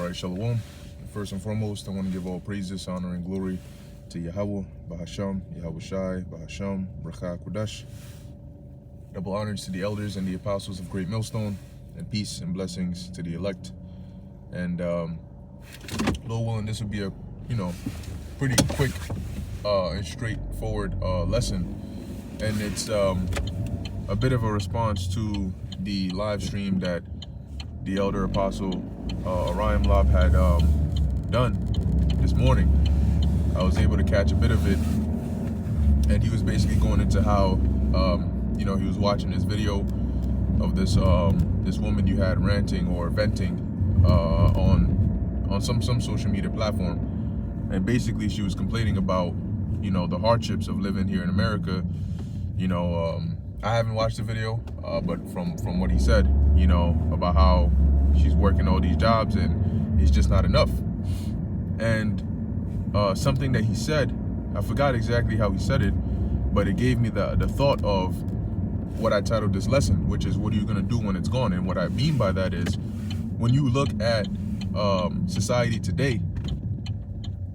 All right, Shalom. First and foremost, I want to give all praises, honor, and glory to Yahweh, Bahasham, Yahweh Shai, Bahasham, Bracha Kodash. Double honors to the elders and the apostles of Great Millstone, and peace and blessings to the elect. And Lord willing, this will be a pretty quick and straightforward lesson, and it's a bit of a response to the live stream that the elder apostle Orion Lob had done this morning. I was able to catch a bit of it, and he was basically going into how he was watching this video of this this woman you had ranting or venting on some social media platform, and basically she was complaining about the hardships of living here in America. I haven't watched the video, but from what he said, about how she's working all these jobs and it's just not enough. And something that he said, I forgot exactly how he said it, but it gave me the thought of what I titled this lesson, which is, what are you going to do when it's gone? And what I mean by that is, when you look at society today,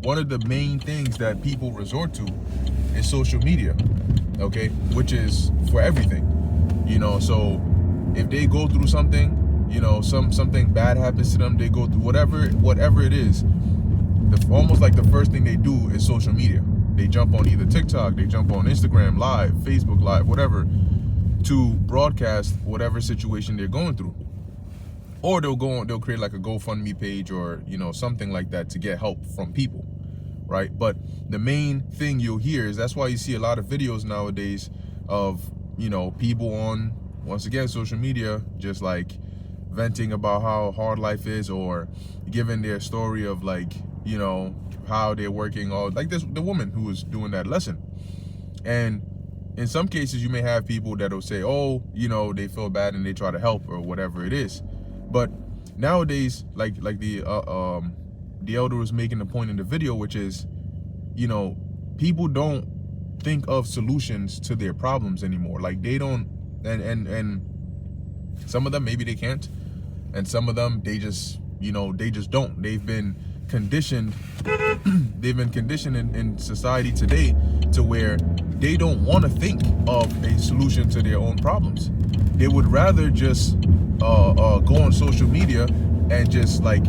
one of the main things that people resort to is social media, okay, which is for everything. So if they go through something, something bad happens to them, they go through whatever it is, almost like the first thing they do is social media. They jump on either TikTok, they jump on Instagram Live, Facebook Live, whatever, to broadcast whatever situation they're going through. Or they'll create like a GoFundMe page or something like that to get help from people, right? But the main thing you'll hear is, that's why you see a lot of videos nowadays of people on, once again, social media, just like venting about how hard life is, or giving their story of how they're working, all like the woman who was doing that lesson. And in some cases you may have people that'll say, oh, they feel bad and they try to help or whatever it is. But nowadays, like the elder was making the point in the video, which is, people don't think of solutions to their problems anymore. Like, they don't, and some of them maybe they can't, and some of them they just don't. They've been conditioned in society today to where they don't want to think of a solution to their own problems. They would rather just go on social media and just vent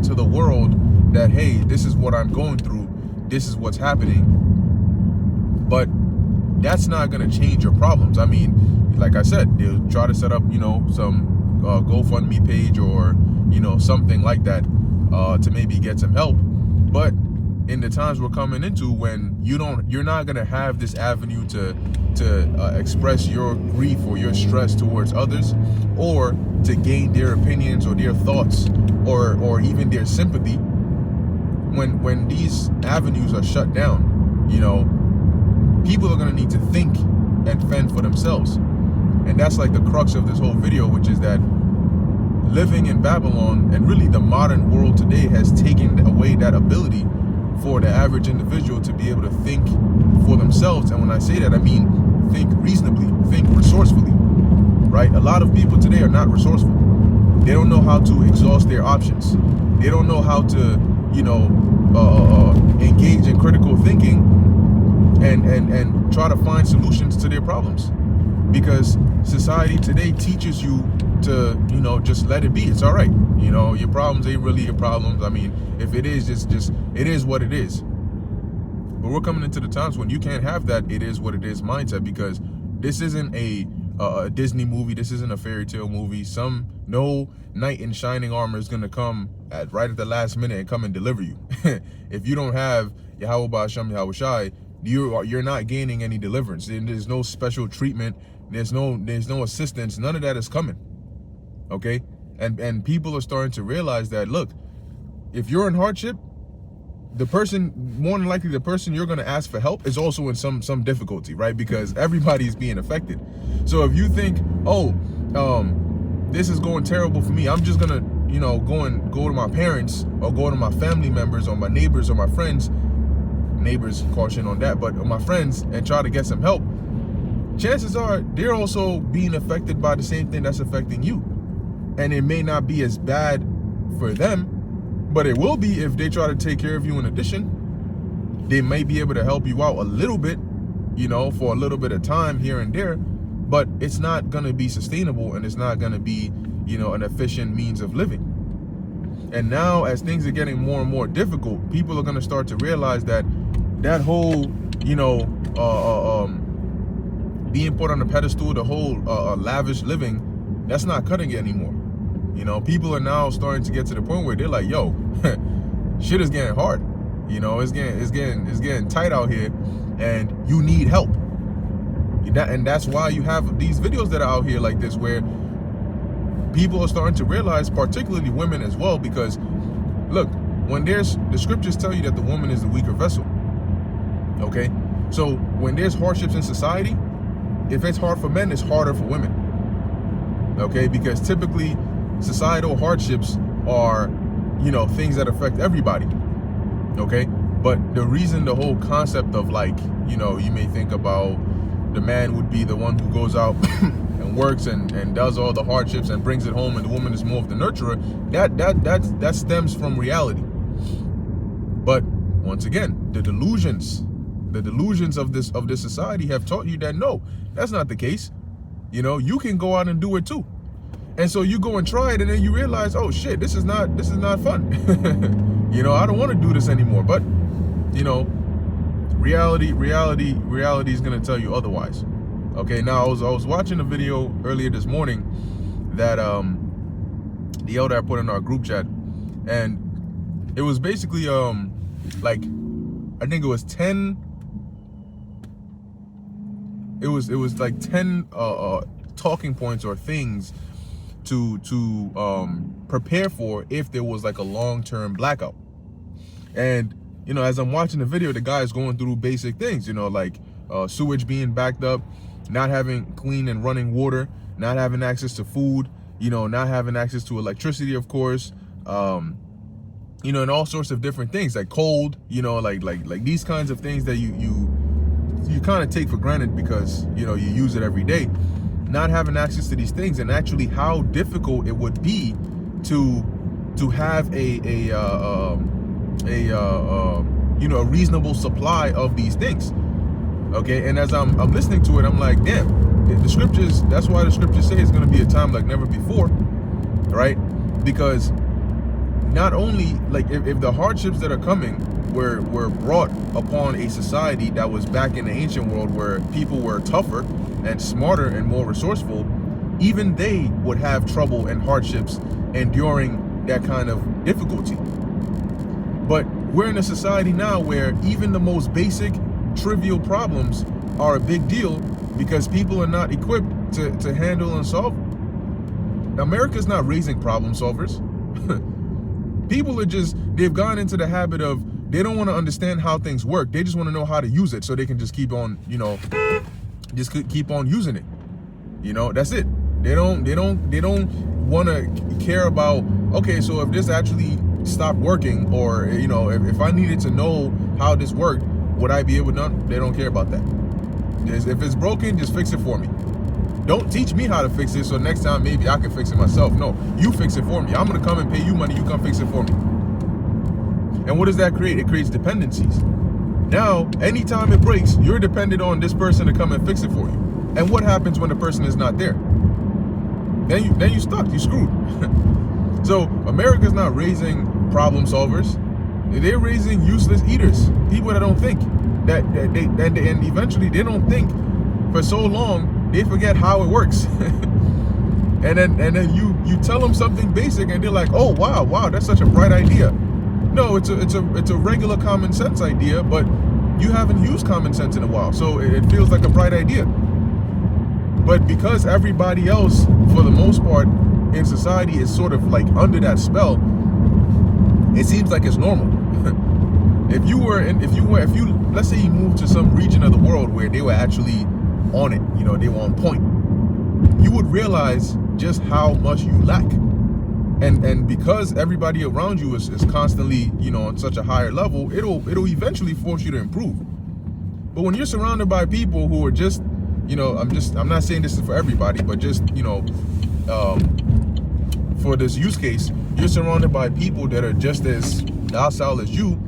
to the world that, hey, this is what I'm going through, this is what's happening. But that's not going to change your problems. I mean, like I said, they'll try to set up some GoFundMe page or something like that to maybe get some help. But in the times we're coming into, when you're not going to have this avenue to express your grief or your stress towards others, or to gain their opinions or their thoughts or even their sympathy, when these avenues are shut down, people are going to need to think and fend for themselves. And that's like the crux of this whole video, which is that living in Babylon, and really the modern world today, has taken away that ability for the average individual to be able to think for themselves. And when I say that, I mean think reasonably, think resourcefully, right? A lot of people today are not resourceful. They don't know how to exhaust their options. They don't know how to, engage in critical thinking and try to find solutions to their problems. Because society today teaches you to, just let it be. It's all right. Your problems ain't really your problems. I mean, if it is, just it is what it is. But we're coming into the times when you can't have that "it is what it is" mindset, because this isn't a Disney movie. This isn't a fairy tale movie. No knight in shining armor is gonna come right at the last minute and come and deliver you. If you don't have Yahweh Ba'asham, Yahweh Shai, you're not gaining any deliverance. There's no special treatment. There's no assistance. None of that is coming. Okay, and people are starting to realize that, look, if you're in hardship, more than likely the person you're going to ask for help is also in some difficulty, right? Because everybody's being affected. So if you think, oh, this is going terrible for me, I'm just gonna go to my parents or go to my family members or my neighbors or my friends, neighbors, caution on that, but my friends, and try to get some help, chances are they're also being affected by the same thing that's affecting you. And it may not be as bad for them, but it will be if they try to take care of you in addition. They may be able to help you out a little bit, you know, for a little bit of time here and there, but it's not going to be sustainable, and it's not going to be, you know, an efficient means of living. And now, as things are getting more and more difficult, people are going to start to realize that that whole, you know, being put on a pedestal, the whole lavish living, that's not cutting it anymore. You know, people are now starting to get to the point where they're like, yo, shit is getting hard. You know, it's getting tight out here, and you need help. And that's why you have these videos that are out here like this, where people are starting to realize, particularly women as well, because look, when the scriptures tell you that the woman is the weaker vessel, okay? So when there's hardships in society, if it's hard for men, it's harder for women, okay? Because typically societal hardships are, you know, things that affect everybody, okay? But the reason, the whole concept of, like, you know, you may think about the man would be the one who goes out and works and does all the hardships and brings it home, and the woman is more of the nurturer, that stems from reality. But once again, the delusions of this society have taught you that no, that's not the case. You know, you can go out and do it too. And so you go and try it, and then you realize, oh shit, this is not fun. You know, I don't want to do this anymore. But, you know, reality is gonna tell you otherwise. Okay, now I was watching a video earlier this morning that the elder I put in our group chat, and it was basically like, I think it was 10. It was like 10 talking points or things to prepare for if there was like a long-term blackout. And you know, as I'm watching the video, the guy is going through basic things, you know, like sewage being backed up, not having clean and running water, not having access to food, you know, not having access to electricity, of course, you know, and all sorts of different things, like cold, you know, like these kinds of things that you kind of take for granted because, you know, you use it every day. Not having access to these things, and actually how difficult it would be to have a a reasonable supply of these things. Okay, and as I'm listening to it, I'm like, damn, the scriptures, that's why the scriptures say it's going to be a time like never before, right? Because not only, like, if the hardships that are coming were brought upon a society that was back in the ancient world, where people were tougher and smarter and more resourceful, even they would have trouble and hardships enduring that kind of difficulty. But we're in a society now where even the most basic, trivial problems are a big deal because people are not equipped to handle and solve. America's not raising problem solvers. People are they've gone into the habit of, they don't want to understand how things work. They just want to know how to use it so they can just keep on, you know, just keep on using it. You know, that's it. They don't want to care about, okay, so if this actually stopped working, or, you know, if I needed to know how this worked, would I be able to? They don't care about that. If it's broken, just fix it for me. Don't teach me how to fix it so next time maybe I can fix it myself. No, you fix it for me. I'm going to come and pay you money. You come fix it for me. And what does that create? It creates dependencies. Now, anytime it breaks, you're dependent on this person to come and fix it for you. And what happens when the person is not there? Then you stuck. You screwed. So America's not raising problem solvers. They're raising useless eaters. People that don't think. And eventually they don't think for so long they forget how it works. and then you tell them something basic and they're like, oh wow, that's such a bright idea. No, it's a regular common sense idea, but you haven't used common sense in a while, so it feels like a bright idea. But because everybody else, for the most part, in society is sort of like under that spell, it seems like it's normal. If you let's say you moved to some region of the world where they were actually on it, you know, they were on point, you would realize just how much you lack. And because everybody around you is constantly, you know, on such a higher level, it'll eventually force you to improve. But when you're surrounded by people who are just, you know, I'm not saying this is for everybody, but just, you know, for this use case, you're surrounded by people that are just as docile as you,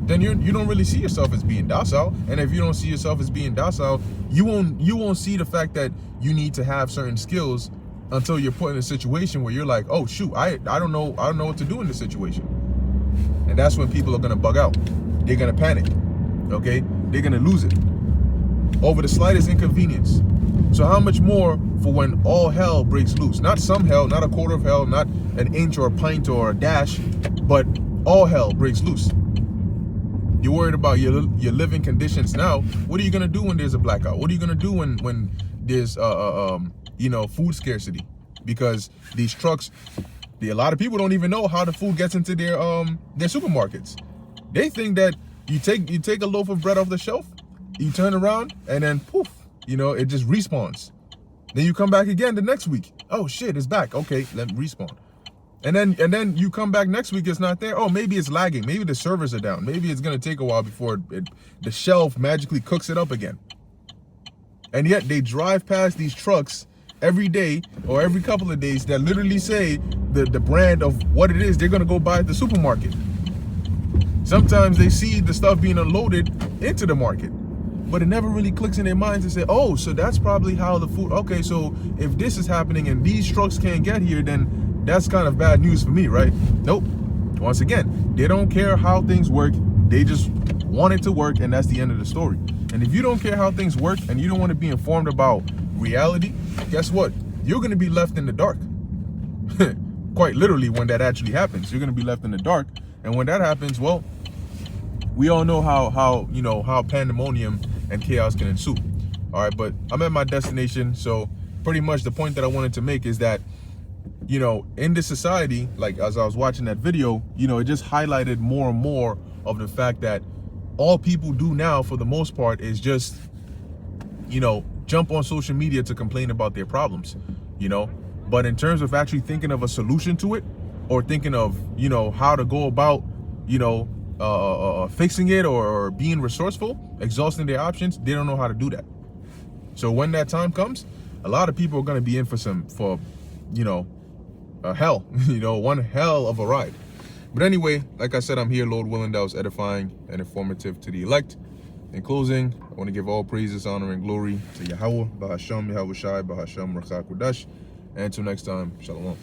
then you don't really see yourself as being docile. And if you don't see yourself as being docile, you won't see the fact that you need to have certain skills until you're put in a situation where you're like, oh shoot, I don't know what to do in this situation. And that's when people are gonna bug out. They're gonna panic. Okay? They're gonna lose it over the slightest inconvenience. So how much more for when all hell breaks loose? Not some hell, not a quarter of hell, not an inch or a pint or a dash, but all hell breaks loose. You're worried about your living conditions now. What are you gonna do when there's a blackout? What are you gonna do when there's food scarcity? Because these trucks, a lot of people don't even know how the food gets into their supermarkets. They think that you take a loaf of bread off the shelf, you turn around, and then poof, it just respawns. Then you come back again the next week. Oh shit, it's back. Okay, let me respawn. And then you come back next week, it's not there. Oh, maybe it's lagging. Maybe the servers are down. Maybe it's gonna take a while before the shelf magically cooks it up again. And yet they drive past these trucks every day or every couple of days that literally say the brand of what it is they're gonna go buy at the supermarket. Sometimes they see the stuff being unloaded into the market, but it never really clicks in their minds to say, oh, so that's probably how the food, okay, so if this is happening and these trucks can't get here, then that's kind of bad news for me, right? Nope. Once again, they don't care how things work. They just want it to work, and that's the end of the story. And if you don't care how things work and you don't want to be informed about reality, guess what? You're going to be left in the dark. Quite literally, when that actually happens, you're going to be left in the dark. And when that happens, well, we all know how pandemonium and chaos can ensue. All right, but I'm at my destination. So pretty much the point that I wanted to make is that, in this society, like as I was watching that video, it just highlighted more and more of the fact that all people do now, for the most part, is just, jump on social media to complain about their problems, But in terms of actually thinking of a solution to it, or thinking of, how to go about, fixing it or being resourceful, exhausting their options, they don't know how to do that. So when that time comes, a lot of people are going to be in for hell, one hell of a ride. But anyway, like I said, I'm here, Lord willing, that was edifying and informative to the elect. In closing, I want to give all praises, honor, and glory to Yahweh, Bahasham, Yahweh Shai, Bahasham, Rakha Kodash. And until next time, Shalom.